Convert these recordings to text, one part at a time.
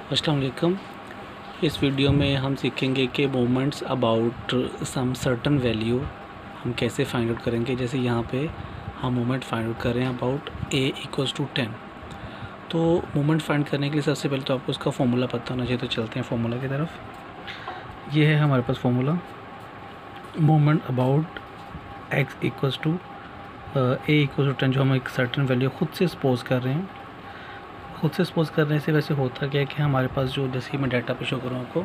अस्सलाम वालेकुम। इस वीडियो में हम सीखेंगे कि moments about some certain value हम कैसे फाइंड आउट करेंगे। जैसे यहाँ पे हम मोमेंट फाइंड आउट कर रहे हैं अबाउट a = 10। तो मोमेंट फाइंड करने के लिए सबसे पहले तो आपको उसका फॉर्मूला पता होना चाहिए। तो चलते हैं फॉर्मूला की तरफ। ये है हमारे पास formula, moment about x = a = 10, जो हम एक सर्टन वैल्यू खुद से सपोज कर रहे हैं। खुद से सपोज करने से वैसे होता क्या है कि हमारे पास जो, जैसे मैं डाटा पे शो करूँ आपको,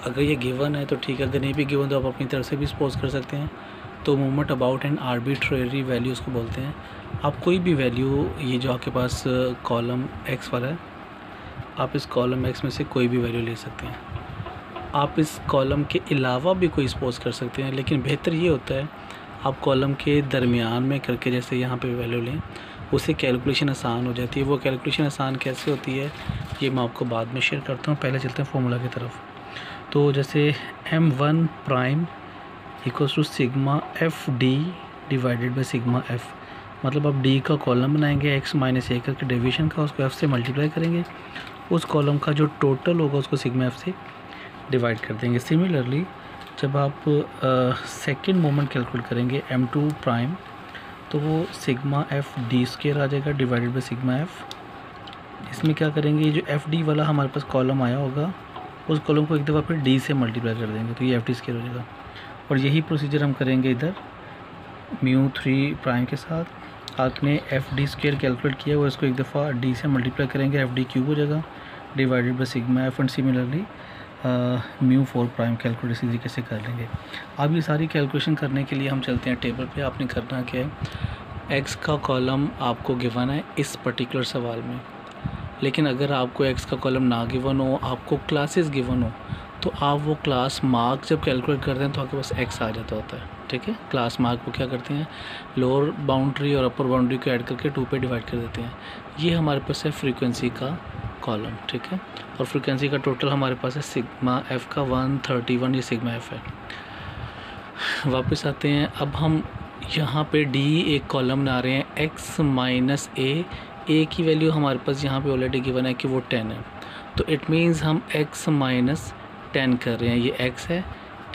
अगर ये गिवन है तो ठीक है, अगर नहीं भी गिवन तो आप अपनी तरफ से भी सपोज कर सकते हैं। तो moment about an arbitrary value उसको बोलते हैं। आप कोई भी वैल्यू, ये जो आपके पास कॉलम x वाला है, आप इस कॉलम x में से कोई भी वैल्यू ले सकते हैं। आप इस कॉलम के अलावा भी कोई सपोज कर सकते हैं, लेकिन बेहतर ये होता है आप कॉलम के दरमियान में करके जैसे यहाँ पे वैल्यू लें, उससे कैलकुलेशन आसान हो जाती है। वो कैलकुलेशन आसान कैसे होती है ये मैं आपको बाद में शेयर करता हूँ। पहले चलते हैं फॉर्मूला की तरफ। तो जैसे m1 prime = sigma FD divided by sigma F, मतलब आप D का कॉलम बनाएंगे x - a करके डेविएशन का, उसको F से मल्टीप्लाई करेंगे, उस कॉलम का जो टोटल होगा उसको सिग्मा F से डिवाइड कर देंगे। सिमिलरली जब आप सेकेंड मोमेंट कैलकुलेट करेंगे m2 प्राइम, तो वो सिग्मा FD² आ जाएगा डिवाइडेड बाई सिग्मा F। इसमें क्या करेंगे, ये जो FD वाला हमारे पास कॉलम आया होगा, उस कॉलम को एक दफ़ा फिर D से मल्टीप्लाई कर देंगे, तो ये FD² हो जाएगा। और यही प्रोसीजर हम करेंगे इधर μ3 प्राइम के साथ। आपने FD² कैलकुलेट किया हुआ, इसको एक दफ़ा D से मल्टीप्लाई करेंगे, FD³ हो जाएगा divided by sigma F। And similarly μ4 prime calculate इसी तरीके से कर लेंगे। अब ये सारी कैलकुलेशन करने के लिए हम चलते हैं टेबल पे। आपने करना क्या है, x का कॉलम आपको गिवन है इस पर्टिकुलर सवाल में, लेकिन अगर आपको x का कॉलम ना गिवन हो, आपको क्लासेस गिवन हो, तो आप वो क्लास मार्क जब कैलकुलेट करते हैं तो आपके पास x आ जाता होता है। ठीक है, क्लास मार्क को क्या करते हैं, लोअर बाउंड्री और अपर बाउंड्री को ऐड करके 2 पे डिवाइड कर देते हैं। ये हमारे पास है फ्रीक्वेंसी का कॉलम। ठीक है, और फ्रीक्वेंसी का टोटल हमारे पास है सिग्मा F का 131, ये सिग्मा F है। वापस आते हैं, अब हम यहाँ पे D एक कॉलम बना रहे हैं x - a की वैल्यू हमारे पास यहाँ पे ऑलरेडी गिवन है कि वो 10 है, तो इट मीन्स हम x - 10 कर रहे हैं। ये x है,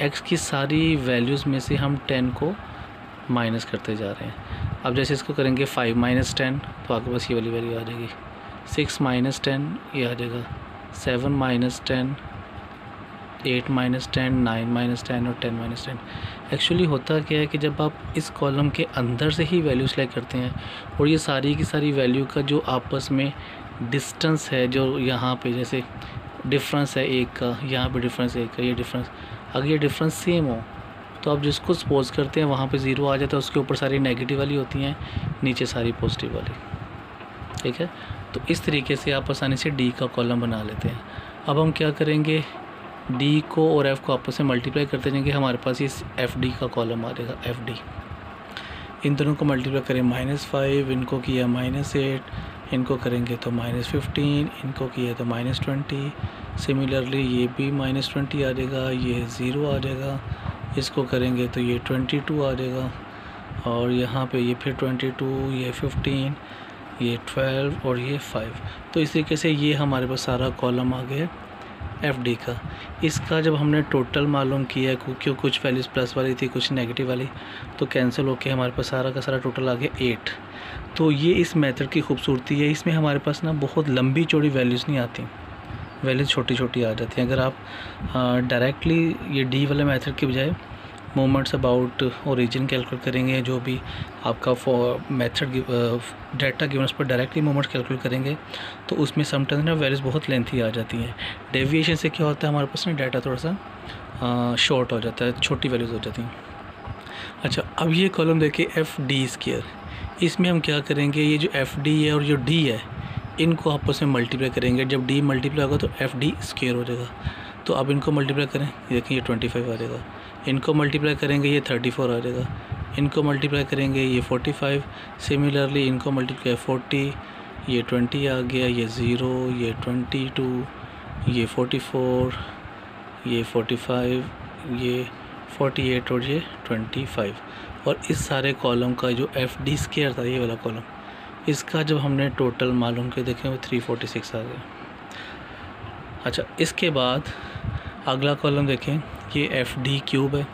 x की सारी वैल्यूज़ में से हम 10 को माइनस करते जा रहे हैं। अब जैसे इसको करेंगे 5 - 10, तो आपके पास ये वाली वैल्यू आ जाएगी। 6 - 10 ये आ जाएगा, 7 - 10, 8 - 10, 9 - 10 और 10 - 10। एक्चुअली होता क्या है कि जब आप इस कॉलम के अंदर से ही वैल्यू सेलेक्ट करते हैं और ये सारी की सारी वैल्यू का जो आपस में डिस्टेंस है, जो यहाँ पे जैसे डिफरेंस है एक का, यहाँ पे डिफरेंस है एक का, ये डिफरेंस, अगर ये डिफरेंस सेम हो तो आप जिसको सपोज करते हैं वहाँ पे 0 आ जाता है, उसके ऊपर सारी नेगेटिव वाली होती हैं, नीचे सारी पॉजिटिव वाली। ठीक है, तो इस तरीके से आप आसानी से D का कॉलम बना लेते हैं। अब हम क्या करेंगे, D को और F को आपस में मल्टीप्लाई करते जाएंगे, हमारे पास इस FD का कॉलम आ जाएगा। FD, इन दोनों को मल्टीप्लाई करें -5, इनको किया -8, इनको करेंगे तो -15, इनको किया तो -20। सिमिलरली ये भी -20 आ जाएगा, ये 0 आ जाएगा, इसको करेंगे तो ये 22 आ जाएगा, और यहाँ पे ये फिर 22, ये 15, ये 12 और ये 5। तो इस तरीके से ये हमारे पास सारा कॉलम आ गया FD का। इसका जब हमने टोटल मालूम किया, क्योंकि कुछ वैल्यूज़ प्लस वाली थी, कुछ नेगेटिव वाली, तो कैंसिल होके हमारे पास सारा का सारा टोटल आ गया 8। तो ये इस मेथड की खूबसूरती है, इसमें हमारे पास ना बहुत लंबी चौड़ी वैल्यूज़ नहीं आती, वैल्यूज़ छोटी छोटी आ जाती हैं। अगर आप डायरेक्टली ये D वाले मेथड के बजाय मोमेंट्स अबाउट ओरिजिन कैलकुलेट करेंगे, जो भी आपका मेथड डाटा गिवन, उस पर डायरेक्टली मोमेंट्स कैलकुलेट करेंगे, तो उसमें समटाइम्स ना वैल्यूज़ बहुत लेंथी आ जाती हैं। डेविएशन से क्या होता है, हमारे पास ना डाटा थोड़ा सा शॉर्ट हो जाता है, छोटी वैल्यूज़ हो जाती हैं। अच्छा, अब ये कॉलम देखिए FD², इसमें हम क्या करेंगे, ये जो FD है और जो D है, इनको आपस में मल्टीप्लाई करेंगे। जब D मल्टीप्लाई होगा तो FD² हो जाएगा। तो अब इनको मल्टीप्लाई करें, देखिए ये 25 आ जाएगा, इनको मल्टीप्लाई करेंगे ये 34 आ जाएगा, इनको मल्टीप्लाई करेंगे ये 45, सिमिलरली इनको मल्टीप्लाई 40, ये 20 आ गया, ये 0, ये 22, ये 44, ये 45, ये 48 और ये 25। और इस सारे कॉलम का जो FD² था, ये वाला कॉलम, इसका जब हमने टोटल मालूम किया, देखें वो 346 आ गया। अच्छा, इसके बाद अगला कॉलम देखें, ये एफ डी क्यूब है।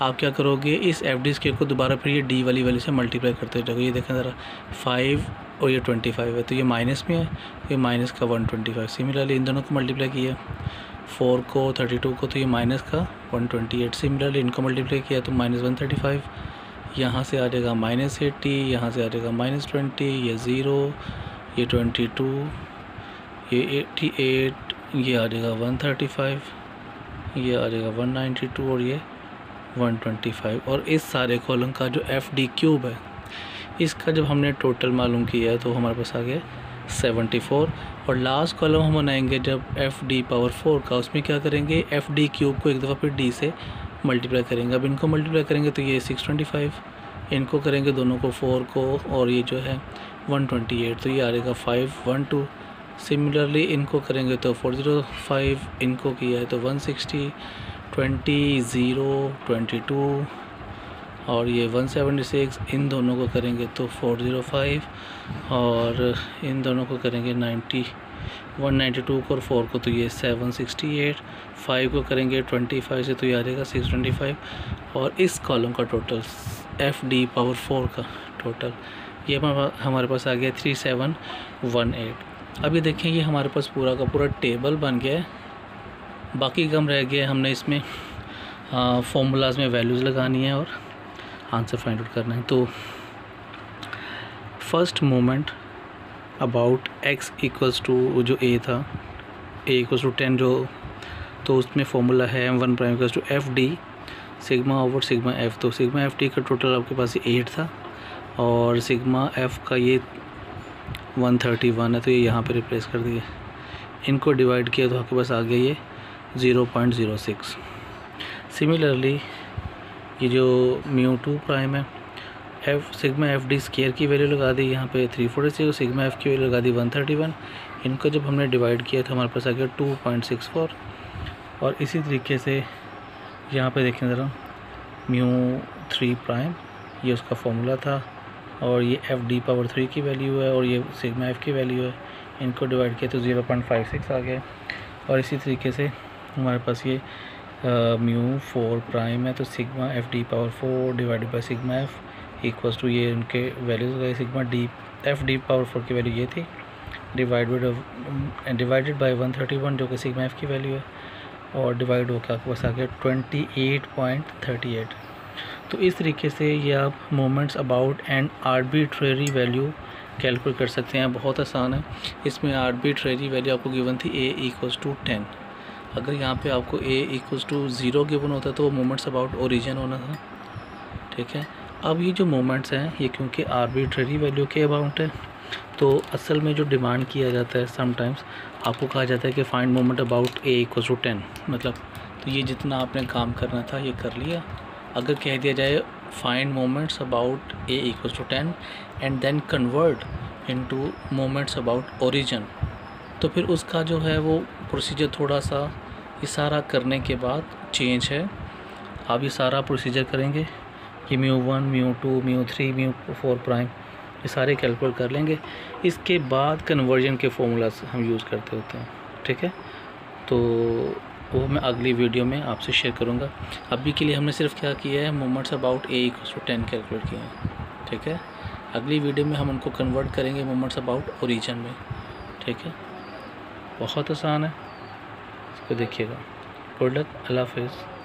आप क्या करोगे, इस एफ डी स्क्वायर को दोबारा फिर ये डी वाली वैल्यू से मल्टीप्लाई करते जाओगे। ये देखें ज़रा, 5 और ये 25 है, तो ये माइनस में है, ये माइनस का 125। सिमिलरली इन दोनों को मल्टीप्लाई किया, 4 को 32 को, तो ये माइनस का 128। सिमिलरली इनको मल्टीप्लाई किया तो माइनस 135, यहाँ से आ जाएगा माइनस 80, यहाँ से आ जाएगा माइनस 20, ये 0, ये 22, ये 88, ये आ जाएगा 135, ये आ जाएगा 192 और ये 125। और इस सारे कॉलम का जो एफ डी क्यूब है, इसका जब हमने टोटल मालूम किया है तो हमारे पास आ गया 74। और लास्ट कॉलम हम बनाएंगे जब एफ डी पावर 4 का, उसमें क्या करेंगे, एफ डी क्यूब को एक दफ़ा फिर डी से मल्टीप्लाई करेंगे। अब इनको मल्टीप्लाई करेंगे तो ये 625, इनको करेंगे दोनों को 4 को, और ये जो है 128, तो ये आ जाएगा 512। सिमिलरली इनको करेंगे तो 405, इनको किया है तो 160, 20, 0, 22 और ये 176। इन दोनों को करेंगे तो 405 और इन दोनों को करेंगे 192 को और 4 को तो ये 768। 5 को करेंगे 25 से तो ये आ जाएगा 625। और इस कॉलम का टोटल एफ डी पावर 4 का टोटल ये हमारे पास आ गया 3718। अभी देखें, ये हमारे पास पूरा का पूरा टेबल बन गया है। बाकी कम रह गया है, हमने इसमें फॉर्मूलाज में वैल्यूज़ लगानी है और आंसर फाइंड आउट करना है। तो first moment about x equals to जो a था, a इक्वल्स टू 10 जो, तो उसमें फॉर्मूला है m1 prime equals to F D sigma over sigma F. तो सिग्मा एफ डी का टोटल आपके पास 8 था और सिग्मा एफ का ये 131 है, तो ये यहाँ पे रिप्लेस कर दिए। इनको डिवाइड किया तो आपके पास आ गया ये 0.06। सिमिलरली ये जो μ2 प्राइम है, F sigma F D square की वैल्यू लगा दी यहाँ पे 346, सिग्मा एफ की वैल्यू लगा दी 131। इनको जब हमने डिवाइड किया तो हमारे पास आ गया 2.64। और इसी तरीके से यहाँ पे देखें ज़रा, μ3 प्राइम ये उसका फॉर्मूला था और ये एफ डी पावर 3 की वैल्यू है और ये सिग्मा एफ की वैल्यू है। इनको डिवाइड किया तो 0.56 आ गया। और इसी तरीके से हमारे पास ये μ4 प्राइम है, तो sigma F D power 4 divided by sigma F equals to ये उनके वैल्यूज़ गए। Sigma D F D power 4 की वैल्यू ये थी, डिवाइडेड बाई 131 जो कि सिग्मा एफ की वैल्यू है, और डिवाइड होकर आपके पास आ गया 28.38। तो इस तरीके से ये आप moments about and arbitrary value calculate कर सकते हैं। बहुत आसान है। इसमें आर्बिट्रेरी वैल्यू आपको गिवन थी a इक्वल्स टू 10। अगर यहाँ पे आपको a इक्वल्स टू 0 गिवन होता तो वो मोमेंट्स अबाउट ओरिजिन होना था, ठीक है। अब ये जो मोमेंट्स हैं ये क्योंकि आर्बिट्रेरी वैल्यू के अबाउट है, तो असल में जो डिमांड किया जाता है समटाइम्स आपको कहा जाता है कि find moment about a equals to 10, मतलब तो ये जितना आपने काम करना था ये कर लिया। अगर कह दिया जाए find moments about a equals to 10 and then convert into moments about origin, तो फिर उसका जो है वो प्रोसीजर थोड़ा सा ये सारा करने के बाद चेंज है। आप ये सारा प्रोसीजर करेंगे कि μ1 μ2 μ3 μ4 प्राइम ये सारे कैलकुलेट कर लेंगे। इसके बाद कन्वर्जन के फॉर्मूलाज हम यूज़ करते होते हैं, ठीक है। तो वो मैं अगली वीडियो में आपसे शेयर करूँगा। अभी के लिए हमने सिर्फ क्या किया है, moments about a equals to 10 calculate किए हैं, ठीक है। अगली वीडियो में हम उनको कन्वर्ट करेंगे मोमेंट्स अबाउट ओरिजिन में, ठीक है। बहुत आसान है, इसको देखिएगा। गुड लक, अल्लाह हाफिज़।